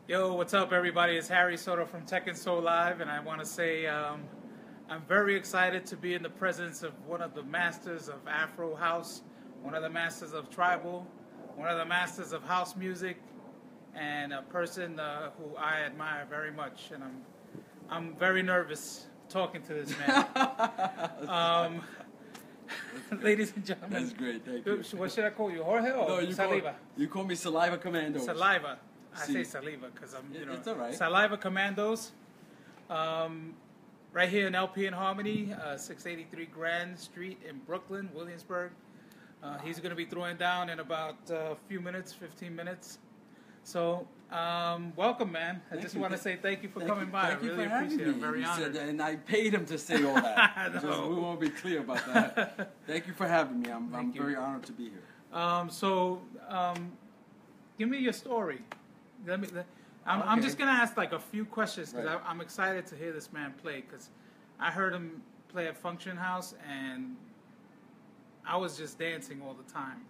Yo, what's up, everybody? It's Harry Soto from Tech and Soul Live, and I want to say I'm very excited to be in the presence of one of the masters of Afro House, one of the masters of tribal, one of the masters of house music, and a person who I admire very much. And I'm very nervous talking to this man. Ladies and gentlemen, That's great. Thank you. What should I call you, Jorge or No, Saliva? You call me Saliva Commandos. Saliva. I say Saliva because it's all right. Saliva Commandos, right here in LP and Harmony, 683 Grand Street in Brooklyn, Williamsburg. He's going to be throwing down in about a few minutes, 15 minutes. So, welcome, man. I just want to say thank you for coming by. I really appreciate it. I'm very honored. And I paid him to say all that. We want to be clear about that. Thank you for having me. I'm very honored to be here. Give me your story. I'm just going to ask like a few questions because I'm excited to hear this man play because I heard him play at Function House and I was just dancing all the time.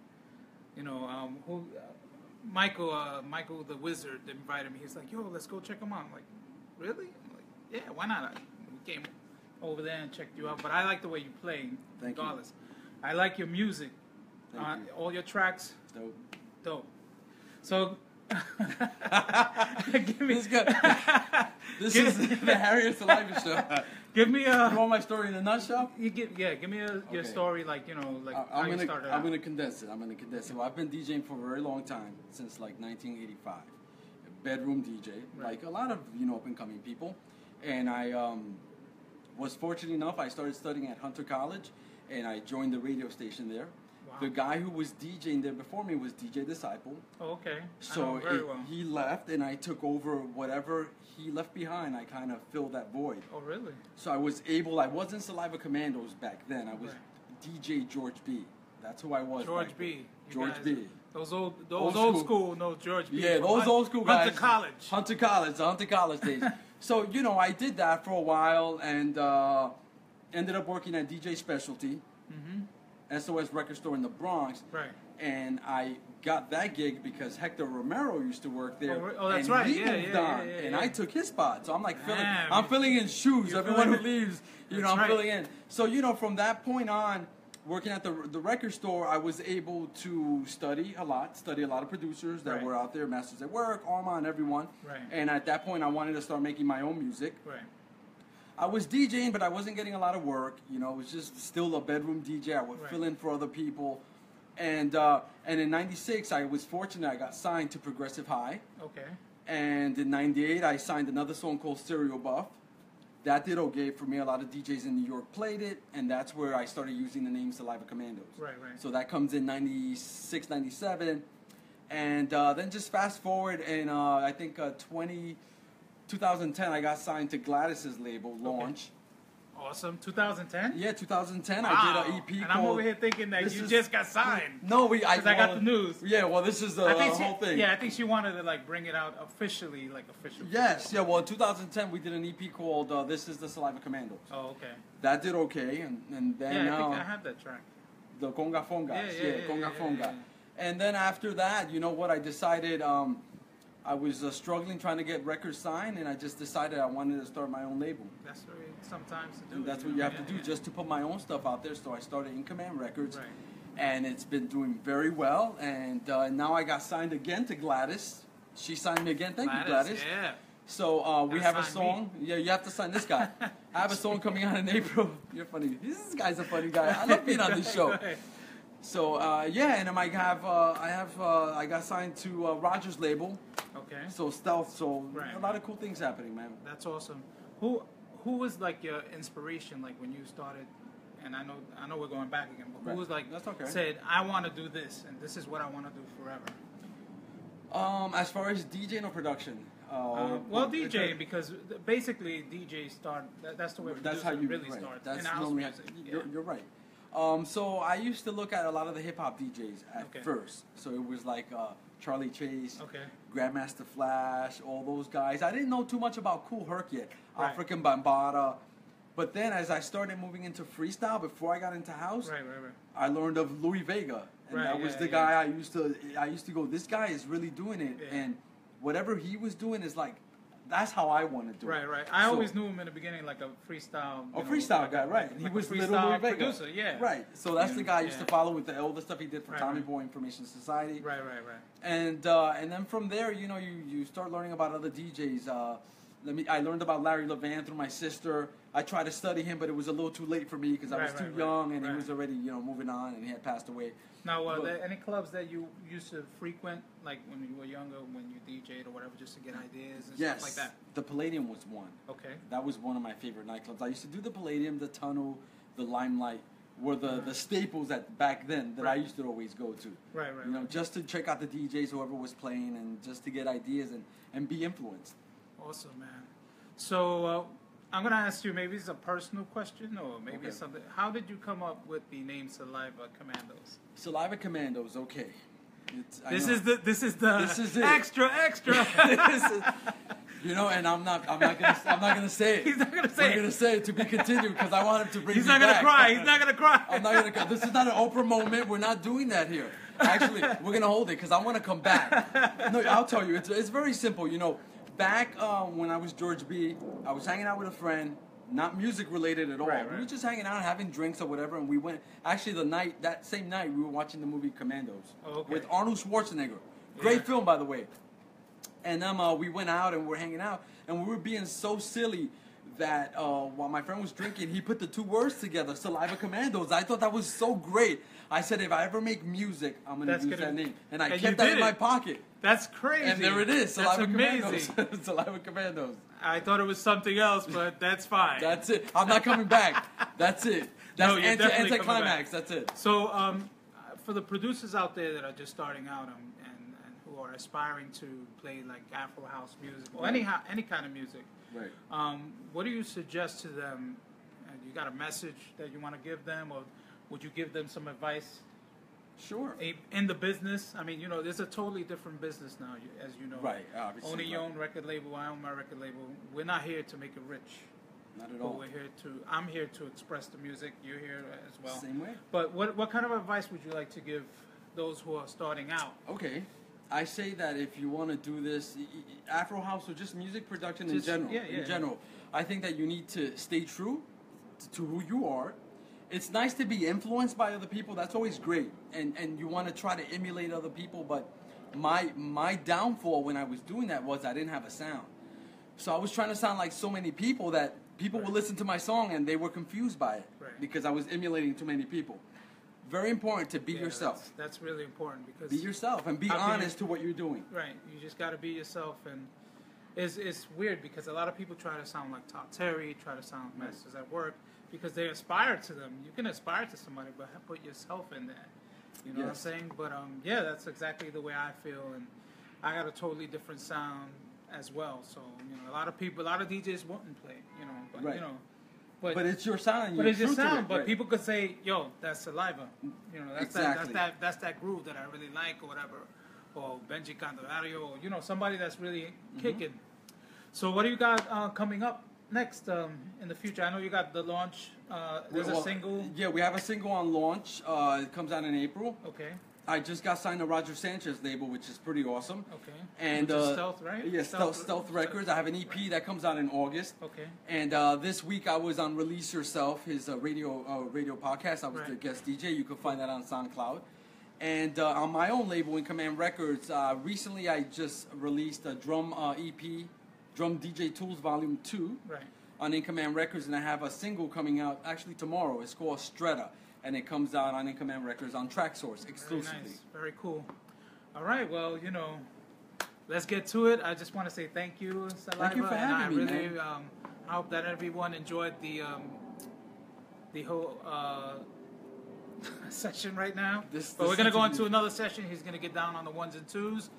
You know, Michael the Wizard invited me. He's like, yo, let's go check him out. I'm like, really? I'm like, yeah, why not? We came over there and checked you out. But I like the way you play, regardless. I like your music. All your tracks. Dope. So, give me... This is the Harry and Saliva show. Give me a... You want my story in a nutshell? Give me your story, like, you know, like how you started out. I'm gonna condense it. Well, I've been DJing for a very long time, since like 1985. A bedroom DJ, like a lot of up and coming people. And I was fortunate enough. I started studying at Hunter College, and I joined the radio station there. Wow. The guy who was DJing there before me was DJ Disciple. Oh, okay. So I know very well. He left, and I took over whatever he left behind. I kind of filled that void. Oh, really? So I wasn't Saliva Commandos back then. I was DJ George B. That's who I was. George B. George B. Those old school, no George B. Yeah, those old school guys. Hunter College days. So, I did that for a while and ended up working at DJ Specialty. SOS Record Store in the Bronx. Right. And I got that gig because Hector Romero used to work there. Oh, that's and right. He moved on, and I took his spot. So I'm like filling in shoes. Everyone who leaves, I'm filling in. So, from that point on, working at the record store, I was able to study a lot of producers that were out there, Masters at Work, Armand, everyone. Right. And at that point, I wanted to start making my own music. Right. I was DJing, but I wasn't getting a lot of work. It was just still a bedroom DJ. I would fill in for other people. And in 96, I was fortunate. I got signed to Progressive High. Okay. And in 98, I signed another song called Serial Buff. That did okay for me. A lot of DJs in New York played it, and that's where I started using the name Saliva Commandos. Right. So that comes in 96, 97. And then just fast forward, and I think 2010, I got signed to Gladys's label, Launch. Awesome. 2010? Yeah, 2010. Wow. I did an EP and I'm over here thinking that you just got signed. No, I got the news. Yeah, well, this is the whole thing. Yeah, I think she wanted to bring it out officially, Yes, yeah. Well, in 2010, we did an EP called "This Is the Saliva Commandos." Oh, okay. That did okay, and then I think I have that track. The Conga Fongas, Conga Fonga. And then after that, you know what? I decided. I was struggling trying to get records signed, and I just decided I wanted to start my own label. That's what sometimes to do. And that's what you have to do, just to put my own stuff out there. So I started In Command Records, and it's been doing very well. And now I got signed again to Gladys. She signed me again. Thank you, Gladys. Yeah. So we have a song. Yeah, you have to sign this guy. I have a song coming out in April. You're funny. This guy's a funny guy. I love being on this show. So and I got signed to Roger's label. Okay. So Stealth. So a lot of cool things happening, man. That's awesome. Who was like your inspiration, like when you started? And I know we're going back again, but who was like said, I want to do this, and this is what I want to do forever? As far as DJing or production. DJing, because basically DJs start. That's the way that's how you really start. That's normally you're right. So I used to look at a lot of the hip hop DJs at first. So it was like Charlie Chase, Grandmaster Flash, all those guys. I didn't know too much about Kool Herc yet, African Bambaataa. But then as I started moving into freestyle, before I got into house, I learned of Louis Vega. And that was the guy I used to go, this guy is really doing it. Yeah. And whatever he was doing is like, that's how I want to do it. Right. I always knew him in the beginning like a freestyle. Freestyle guy, right? Like he was a freestyle Vega. producer, yeah. Right. So that's the guy I used to follow with the older stuff he did for Tommy Boy Information Society. Right. And then from there, you start learning about other DJs. I learned about Larry Levan through my sister. I tried to study him, but it was a little too late for me because I was too young, and he was already, moving on, and he had passed away. Now, were there any clubs that you used to frequent, like when you were younger, when you DJ'd or whatever, just to get ideas and stuff like that? The Palladium was one. Okay. That was one of my favorite nightclubs. I used to do the Palladium, the Tunnel, the Limelight, were the staples back then that I used to always go to. Right. Just to check out the DJs, whoever was playing, and just to get ideas and be influenced. Awesome, man. So I'm going to ask you, maybe it's a personal question or maybe it's something. How did you come up with the name Saliva Commandos? Saliva Commandos, okay. This is the extra. And I'm not gonna say it. He's not gonna say it. I'm gonna say it to be continued because I want him to bring. He's not gonna cry. He's not gonna cry. I'm not gonna cry. This is not an Oprah moment. We're not doing that here. Actually, we're gonna hold it because I want to come back. No, I'll tell you. It's very simple. Back when I was George B, I was hanging out with a friend, not music related at all. Right. We were just hanging out, having drinks or whatever, and we went. Actually, that same night, we were watching the movie Commandos with Arnold Schwarzenegger. Great film, by the way. And we went out and we're hanging out, and we were being so silly that while my friend was drinking, he put the two words together, Saliva Commandos. I thought that was so great. I said, if I ever make music, I'm going to use that name. And I kept that in my pocket. That's crazy. And there it is, Saliva Commandos. Saliva Commandos. I thought it was something else, but that's fine. That's it. I'm not coming back. That's it. That's anti-climax. That's it. So for the producers out there that are just starting out and who are aspiring to play like Afro House music or any kind of music, what do you suggest to them? You got a message that you want to give them, or would you give them some advice? Sure. In the business, I mean, there's a totally different business now, as you know. Right, obviously. Owning your own record label, I own my record label. We're not here to make it rich. Not at all. I'm here to express the music. You're here as well. Same way. But what kind of advice would you like to give those who are starting out? Okay. I say that if you want to do this, Afro House or just music production in general, I think that you need to stay true to who you are. It's nice to be influenced by other people. That's always great. And you want to try to emulate other people. But my downfall when I was doing that was I didn't have a sound. So I was trying to sound like so many people that people would listen to my song and they were confused by it because I was emulating too many people. Very important to be yourself. That's really important because be yourself and be honest to what you're doing. Right. You just got to be yourself. And it's weird because a lot of people try to sound like Todd Terry, try to sound like Masters at Work, because they aspire to them. You can aspire to somebody, but put yourself in there. You know what I'm saying? But that's exactly the way I feel, and I got a totally different sound as well. So a lot of DJs wouldn't play. But it's your sound. But it's your sound. But people could say, "Yo, that's Saliva." That's that groove that I really like, or whatever. Or Benji Candelario, or somebody that's really kicking. So what do you got coming up next in the future? I know you got the launch. There's a single. Yeah, we have a single on launch. It comes out in April. Okay. I just got signed to Roger Sanchez label, which is pretty awesome. Okay. And Stealth, right? Yeah, Stealth Records. I have an EP that comes out in August. Okay. And this week I was on Release Yourself, his radio podcast. I was the guest DJ. You can find that on SoundCloud. And on my own label, In Command Records, recently I just released a drum EP, Drum DJ Tools Volume 2 on In Command Records, and I have a single coming out actually tomorrow. It's called Stretta, and it comes out on In Command Records on Traxsource exclusively. Very nice. Very cool. All right, well, let's get to it. I just want to say thank you, Saliva. Thank you for having me, man. I hope that everyone enjoyed the whole session right now. But we're going to go into another session. He's going to get down on the ones and twos.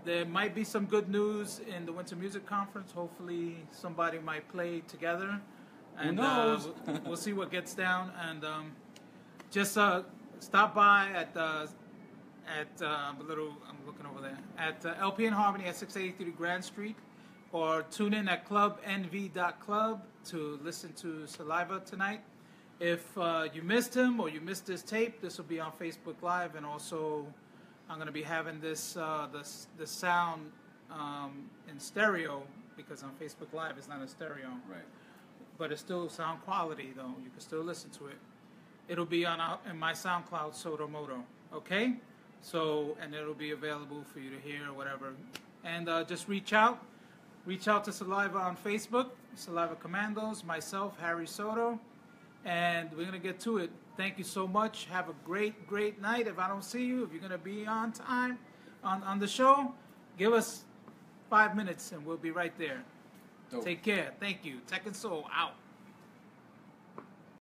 There might be some good news in the Winter Music Conference. Hopefully somebody might play together. And who knows? We'll see what gets down. And just stop by at I'm looking over there, at LP and Harmony at 683 Grand Street, or tune in at clubnv.club to listen to Saliva tonight. If you missed him or you missed this tape, this will be on Facebook Live, and also I'm going to be having this the sound in stereo, because on Facebook Live it's not in stereo. Right. But it's still sound quality, though. You can still listen to it. It'll be on in my SoundCloud, Soto Moto. Okay? So, and it'll be available for you to hear or whatever. And just reach out. Reach out to Saliva on Facebook, Salivas Commandos, myself, Harry Soto. And we're going to get to it. Thank you so much. Have a great, great night. If I don't see you, if you're going to be on time on the show, give us 5 minutes and we'll be right there. Dope. Take care. Thank you. Tech and Soul out.